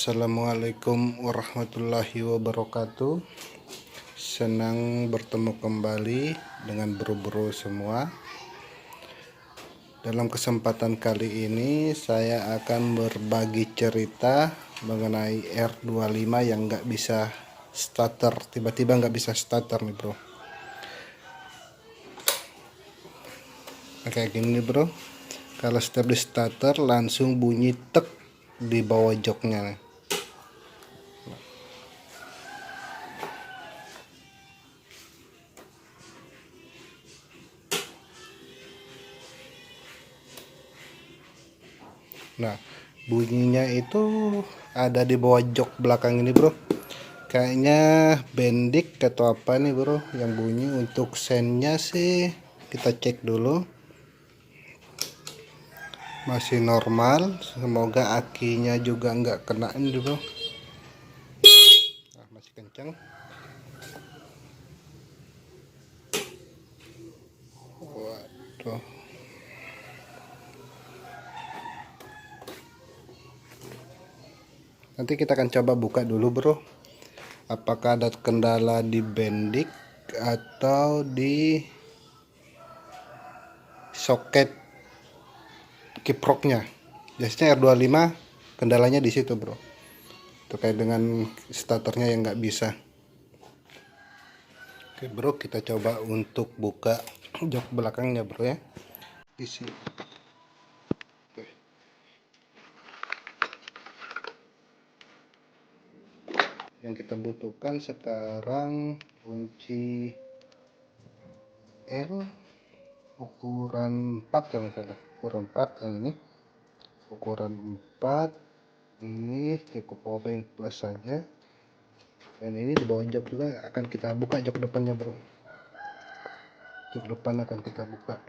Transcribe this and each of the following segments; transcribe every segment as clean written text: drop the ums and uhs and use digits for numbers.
Assalamualaikum warahmatullahi wabarakatuh. Senang bertemu kembali dengan bro-bro semua. Dalam kesempatan kali ini saya akan berbagi cerita mengenai R25 yang nggak bisa starter. Tiba-tiba nggak bisa starter nih bro. Kayak gini nih bro. Kalau setiap di starter langsung bunyi tek di bawah joknya nih. Nah, bunyinya itu ada di bawah jok belakang ini bro. Kayaknya bedik atau apa nih bro yang bunyi. Untuk sennya sih kita cek dulu, masih normal. Semoga akinya juga nggak kena ini bro. Nah, masih kencang. Waduh, nanti kita akan coba buka dulu bro, apakah ada kendala di bedik atau di soket kiproknya. Biasanya R25 kendalanya di situ bro, terkait dengan starternya yang nggak bisa. Oke bro, kita coba untuk buka jok belakangnya bro ya. Isi. Yang kita butuhkan sekarang kunci L ukuran 4 kalau misalnya. Ukuran 4 ini. Ukuran 4 ini cukup obeng plus saja. Dan ini di bawah jok juga akan kita buka jok depannya bro. Jok depan akan kita buka.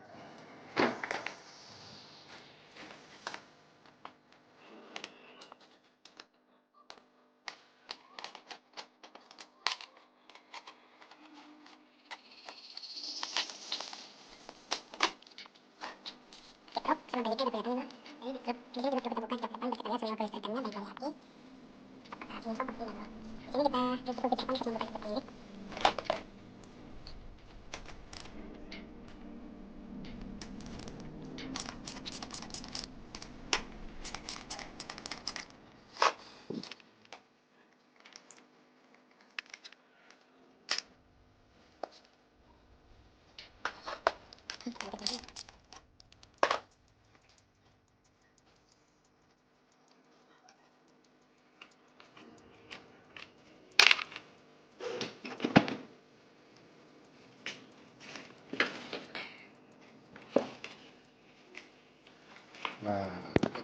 Nah,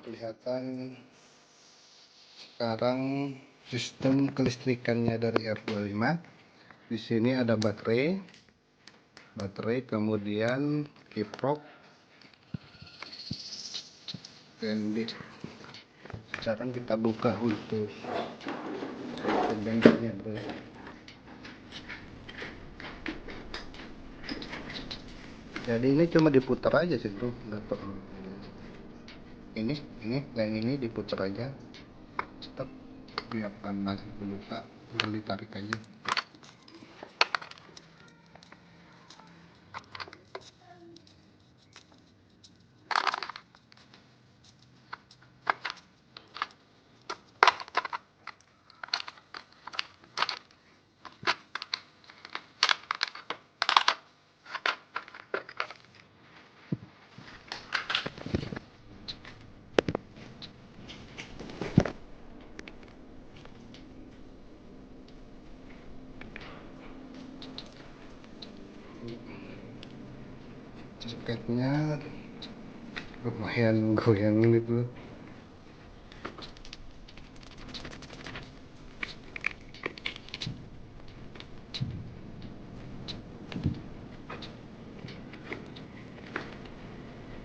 kelihatan sekarang sistem kelistrikannya dari R25. Di sini ada baterai, kemudian kiprok, bedik. Sekarang kita buka untuk bensinnya bro. Jadi ini cuma diputar aja sih bro, nggak perlu ini dan ini diputar aja. Tetap biarkan masih terbuka, tinggal ditarik aja. Soketnya lumayan goyang ini bro.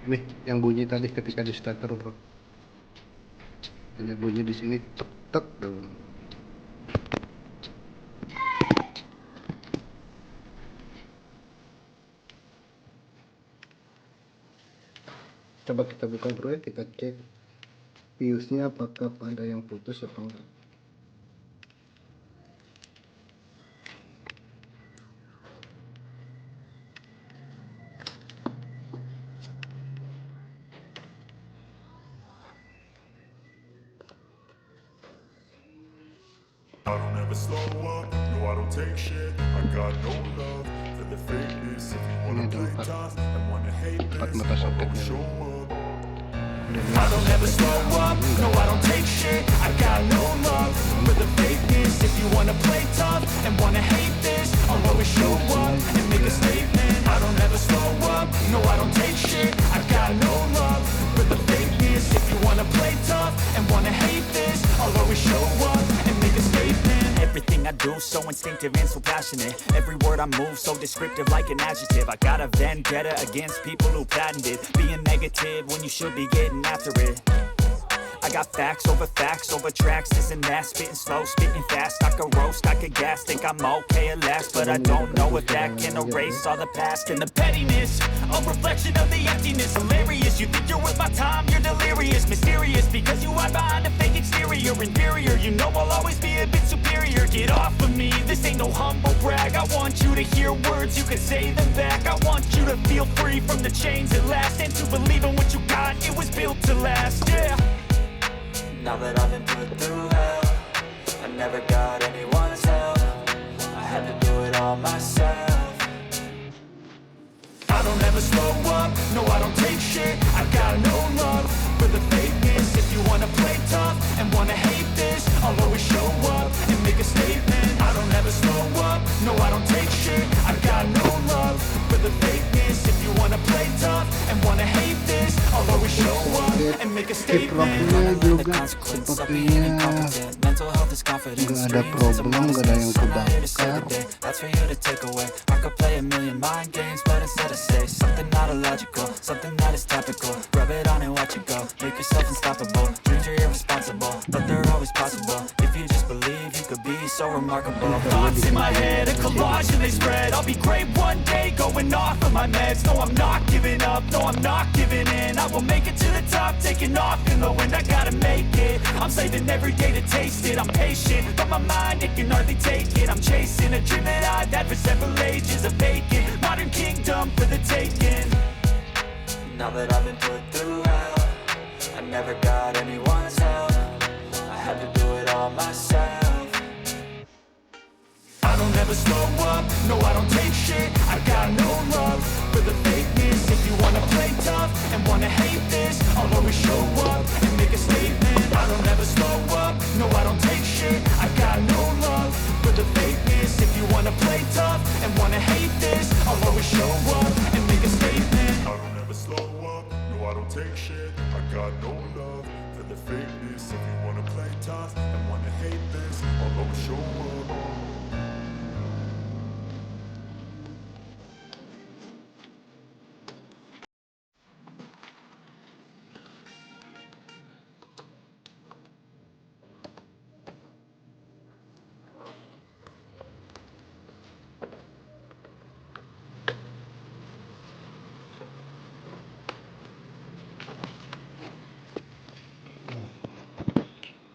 Ini yang bunyi tadi ketika di starter bro. Ini bunyi di sini tek tek dulu. Coba kita buka bro ya, kita cek fuse-nya apakah ada yang putus atau enggak. Ini ada empat mata soketnya. I don't ever slow up, no I don't take shit. I got no love for the fakeness. If you wanna play tough and wanna hate this, I'll always show up and make a statement. I don't ever slow up, no I don't take shit. I got no love for the fakeness. If you wanna play tough and wanna hate this, I'll always show up and make a statement. Everything I do so instinctive and so passionate. Every word I move so descriptive like an adjective. I got a vendetta against people who patented being negative when you should be getting after it. I got facts over tracks, this and that, spitting slow, spitting fast. I could roast, I could gas, think I'm okay at last, but I don't know if that can erase all the past and the pettiness. A reflection of the emptiness, hilarious. You think you're worth my time, you're delirious, mysterious, because you hide behind a fake exterior, inferior. You know I'll always be a bit superior. Get off of me, this ain't no humble brag. I want you to hear words, you can say them back. I want you to feel free from the chains at last, and to believe in what you got, it was built to last, yeah. Now that I've been put through hell, I never got anyone's help. I had to do it all myself. I don't ever slow up, no I don't take shit. I got no love for the fakeness. If you wanna play tough and wanna hate this, I'll always show up and make a statement. I don't ever slow up, no I don't take shit. I got no love for the fakeness. If you wanna play tough and wanna hate this, I'll always show up and make a statement. Kiproknya juga sepertinya nggak ada problem, nggak ada yang kebakar. That's for you to take away. I could play a million mind games, but instead I say something not illogical, something that is topical. Rub it on and watch it go. Make yourself unstoppable. Dreams are irresponsible, but they're always possible. If you just believe, you could be so remarkable. Thoughts in my head, a collage and they spread. I'll be great one day, going off of my meds. No, I'm not giving up, no, I'm not giving in. I will make it to the top, taking off in the wind. I gotta make it. I'm saving every day to taste it. I'm patient, but my mind, it can hardly take it. I'm chasing a dream that I've had for several ages. A vacant modern kingdom for the taking. Now that I've been put through hell, I never got anyone's help. I had to do it all myself. I don't ever slow up, no I don't take shit. I got no love for the fakeness. If you wanna play tough and wanna hate this, I'll always show up and make a statement. I don't ever slow up, no I don't take shit. I got no love for the fakeness. If you wanna play tough and wanna hate this, I'll always show up and make a statement. I don't ever slow up, no I don't take shit. I got no love for the fakeness. If you wanna play tough and wanna hate this, I'll always show up.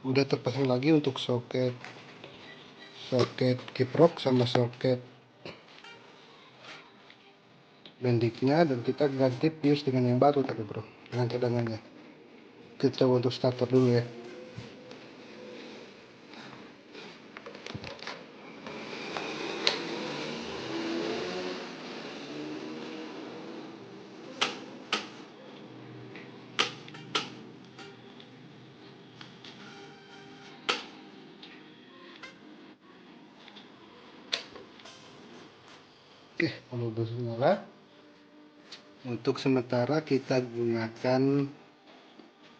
Udah terpasang lagi untuk soket kiprok sama soket bendiknya, dan kita ganti fuse dengan yang baru tadi bro, dengan cadangannya. Kita coba untuk starter dulu ya. Oke, kalau udah nyala, untuk sementara kita gunakan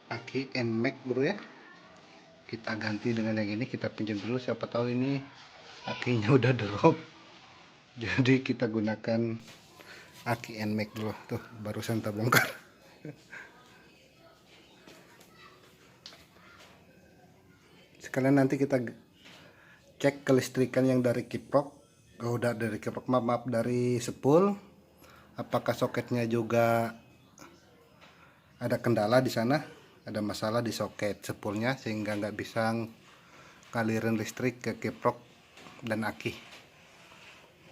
aki NMAX bro ya. Kita ganti dengan yang ini, kita pinjam dulu, siapa tahu ini akinya udah drop. Jadi kita gunakan aki NMAX dulu. Tuh, barusan kita bongkar. Sekalian nanti kita cek kelistrikan yang dari kiprok. Udah dari kiprok, maaf dari spool, apakah soketnya juga ada kendala di sana, ada masalah di soket spoolnya sehingga nggak bisa ngalirin listrik ke kiprok dan aki.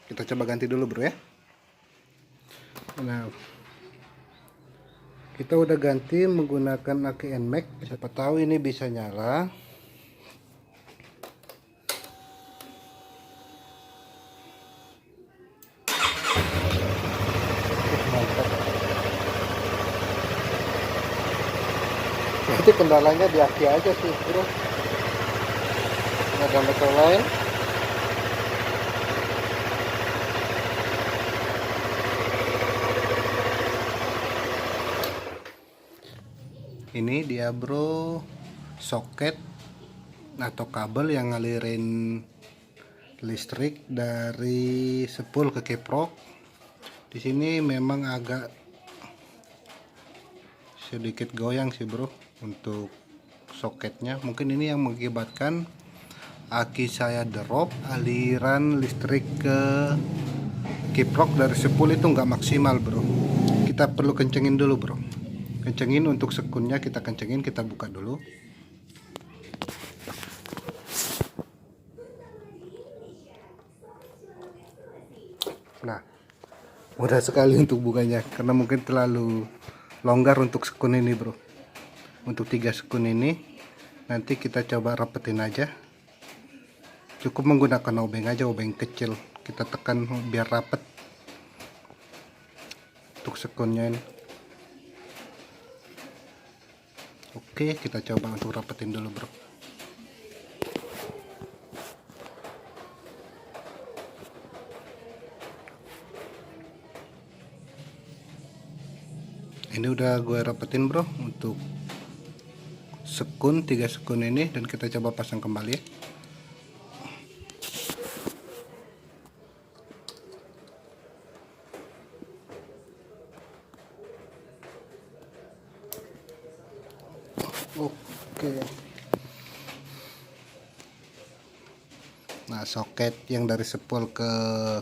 Kita coba ganti dulu bro ya. Nah, kita udah ganti menggunakan aki NMAX, siapa tahu ini bisa nyala. Itu kendalanya di aki aja sih bro, nggak ada masalah lain. Ini dia bro, soket atau kabel yang ngalirin listrik dari spool ke kiprok. Di sini memang agak sedikit goyang sih bro untuk soketnya. Mungkin ini yang mengakibatkan aki saya drop, aliran listrik ke kiprok dari spool itu nggak maksimal bro. Kita perlu kencengin dulu bro, kencengin untuk sekunnya, kita kencengin, kita buka dulu. Nah, mudah sekali untuk bukanya karena mungkin terlalu longgar untuk sekun ini bro. Untuk 3 sekun ini nanti kita coba rapetin aja, cukup menggunakan obeng aja, obeng kecil, kita tekan biar rapet untuk sekunnya ini. Oke, kita coba untuk rapetin dulu bro. Ini udah gue rapetin bro untuk sekun, 3 sekun ini, dan kita coba pasang kembali ya. Oke. Nah, soket yang dari spool ke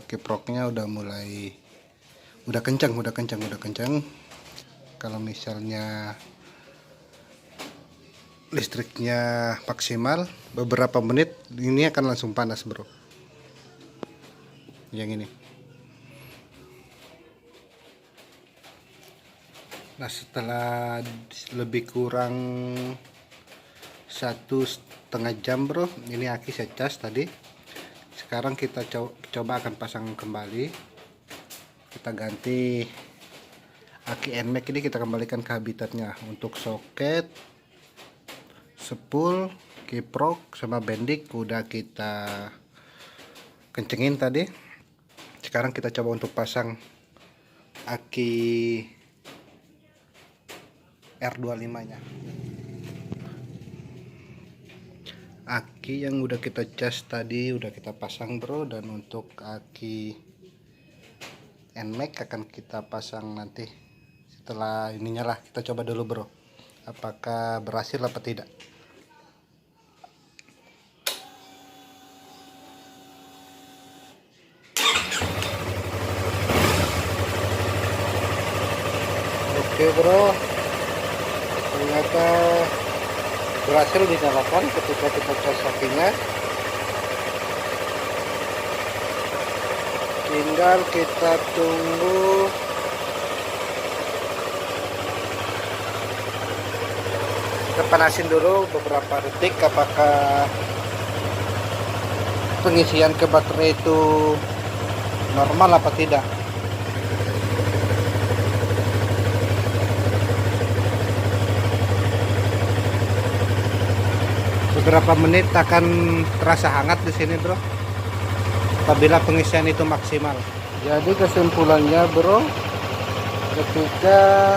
kiproknya udah kencang. Kalau misalnya listriknya maksimal, beberapa menit ini akan langsung panas bro. Yang ini. Nah, setelah lebih kurang 1,5 jam bro, ini aki saya cas tadi. Sekarang kita coba akan pasang kembali. Kita ganti aki NMAX ini, kita kembalikan ke habitatnya. Untuk soket, spool, kiprok sama bedik udah kita kencengin tadi. Sekarang kita coba untuk pasang aki R25 nya. Aki yang udah kita cas tadi udah kita pasang bro, dan untuk aki NMAX akan kita pasang nanti setelah ininya lah. Kita coba dulu bro, apakah berhasil apa tidak. Oke bro, ternyata berhasil dinyalakan ketika kita cas akinya. Tinggal kita tunggu kita panasin dulu beberapa detik apakah pengisian ke baterai itu normal apa tidak. Beberapa menit akan terasa hangat di sini bro apabila pengisian itu maksimal. Jadi kesimpulannya bro, ketika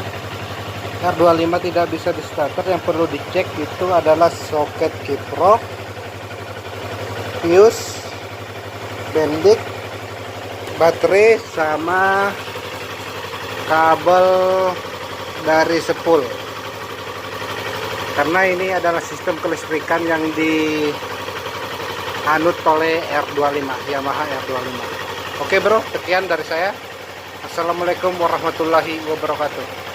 R25 tidak bisa di starter, yang perlu dicek itu adalah soket kiprok, fuse, bedik, baterai, sama kabel dari spool. Karena ini adalah sistem kelistrikan yang dianut oleh R25, Yamaha R25. Oke bro, sekian dari saya. Assalamualaikum warahmatullahi wabarakatuh.